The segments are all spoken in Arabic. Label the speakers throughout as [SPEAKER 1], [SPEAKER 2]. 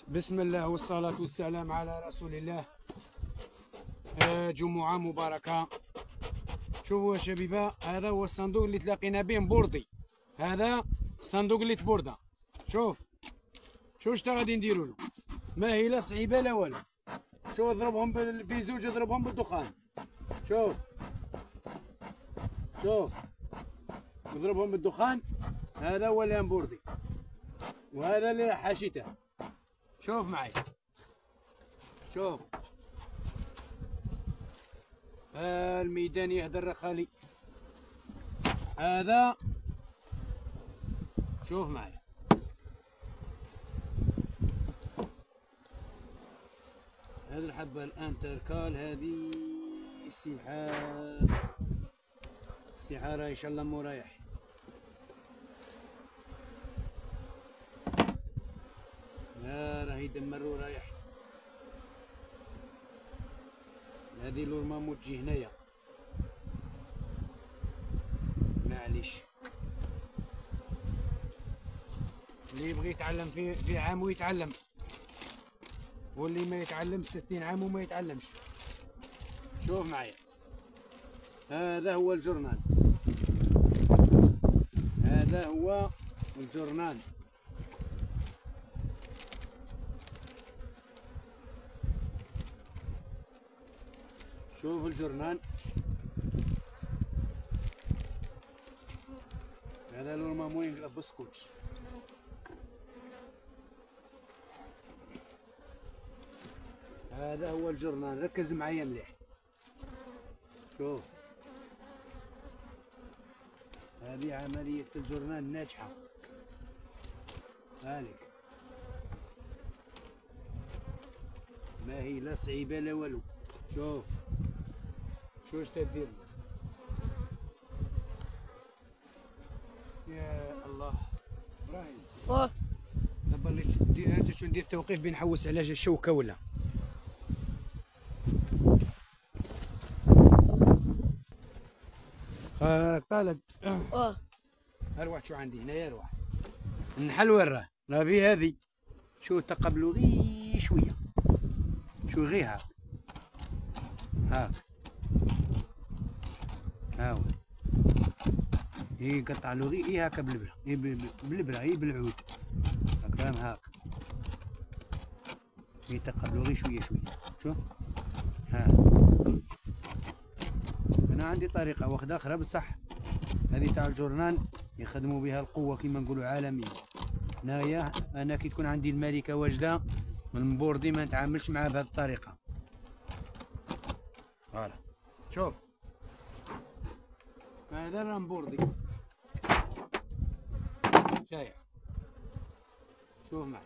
[SPEAKER 1] بسم الله والصلاة والسلام على رسول الله. جمعة مباركة. شوفوا يا شبيبة، هذا هو الصندوق اللي تلاقينا به مبوردي. هذا الصندوق اللي تبورده. شوف شتا غادي نديروا له، ما هي لا صعيبة لا والو. شوف اضربهم بزوج، اضربهم بالدخان. شوف شوف اضربهم بالدخان. هذا هو اللي مبوردي، وهذا اللي حاشيته. شوف معي، شوف الميدان يهدر خالي. هذا شوف معي، هذه الحبة الآن تركال. هذه السحارة إن شاء الله مريح. لا راهي يدمر ورايح. هذه لورمامو تجي هنايا، معليش. اللي يبغي يتعلم في عام ويتعلم، واللي ما يتعلم 60 عام وما يتعلمش. شوف معي، هذا هو الجرنان، هذا هو الجرنان. شوف الجرنان، هذا لورمامو ينقلب بالسكوتش. هذا هو الجرنان، ركز معايا مليح. شوف هذه عملية الجرنان ناجحة. هالك ما هي لا صعيبة لا والو. شوف شو تدير. يا الله ابراهيم، دابا اللي انت شو ندير توقيف بين نحوس على الشوكة ولا طالب. اروح شو عندي هنا، اروح النحل وين راه؟ راه في هذه. شو تقبلوا غي شويه، شو غي هاك هاك هاو يقطع له غي هاكا بالبرا، بالبرا بالعود هاك هاك. يتقبلوا غي شويه شويه. شوف ها، انا عندي طريقه واخده اخرى بصح. هذه تاع الجرنان يخدموا بها القوه كما نقولوا عالميا. هنايا انا كي تكون عندي الملكه واجده من المبوردي ما نتعاملش معها بهذه الطريقه. فوالا شوف هذا راه مبوردي شايف. شوف معي،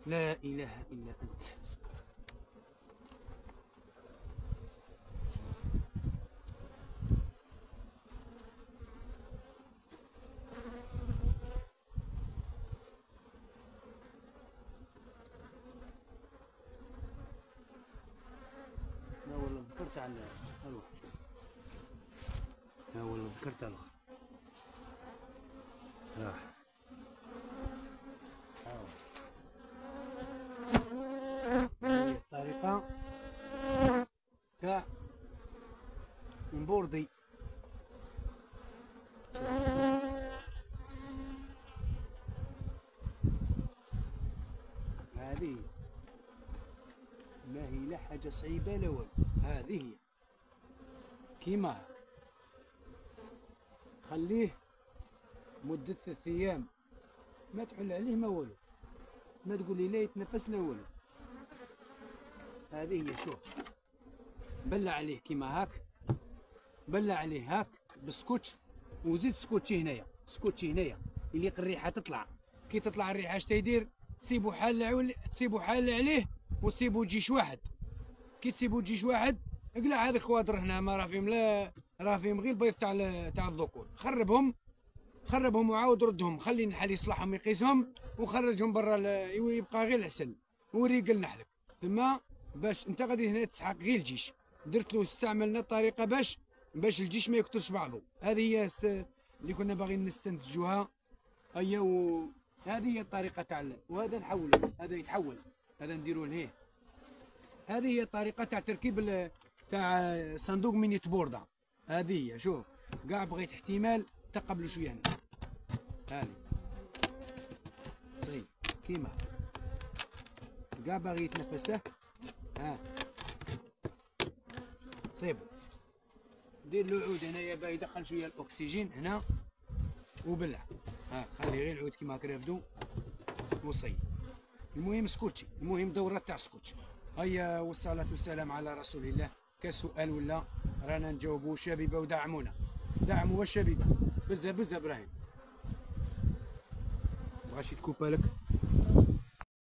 [SPEAKER 1] لا اله الا انت. لا والله ذكرت على اروح، لا والله ذكرت على الاخر راح. هذه الطريقة تاع مبوردي. هذه ما هي لا حاجة صعيبة لا والو. هذه هي كيما خليه مدة 3 أيام، ما تحل عليه ما والو، ما تقول لي لا يتنفس لا والو. هذه هي. شوف بلع عليه كيما هاك، بلع عليه هاك بالسكوتش، وزيد سكوتشي هنايا، سكوتشي هنايا اللي الريحة تطلع. كي تطلع الريحة اش تيدير؟ تسيبو حال، تسيبو حال عليه وتسيبو تجيش واحد. كي تسيبو تجيش واحد اقلع هذا كوادر هنا، ما راه فيهم لا، راه فيهم غير البيض تاع الذكور. خربهم وعاود ردهم، خلي النحل يصلحهم يقيسهم وخرجهم برا، يبقى غير العسل وريق النحلك. ثم باش انت غادي هنا تسحق غير الجيش، درت له استعملنا الطريقه باش الجيش ما يقتلش بعضه. هذه هي اللي كنا باغيين نستنتجوها. هيا هذه هي الطريقه تاع وهذا نحولو، هذا يتحول، هذا نديرو لهيه. هذه هي الطريقه تاع تركيب تاع صندوق ميني بورده. هذه هي، شوف كاع بغيت احتمال تقبلوا شويه هنا. هذه صحيح كيما كاع باغي يتنفسه. ها صيب دير له عود هنايا باه يدخل شويه الاكسجين هنا وبلع. ها خلي غير العود كيما هكا يرفدو وصي. المهم سكوتشي، المهم دورة تاع سكوتش. هيا والصلاة والسلام على رسول الله. كسؤال ولا رانا نجاوبو شبيبة ودعمونا، دعموا الشبيبة بزاف بزاف. ابراهيم بغاش يتكوبا لك.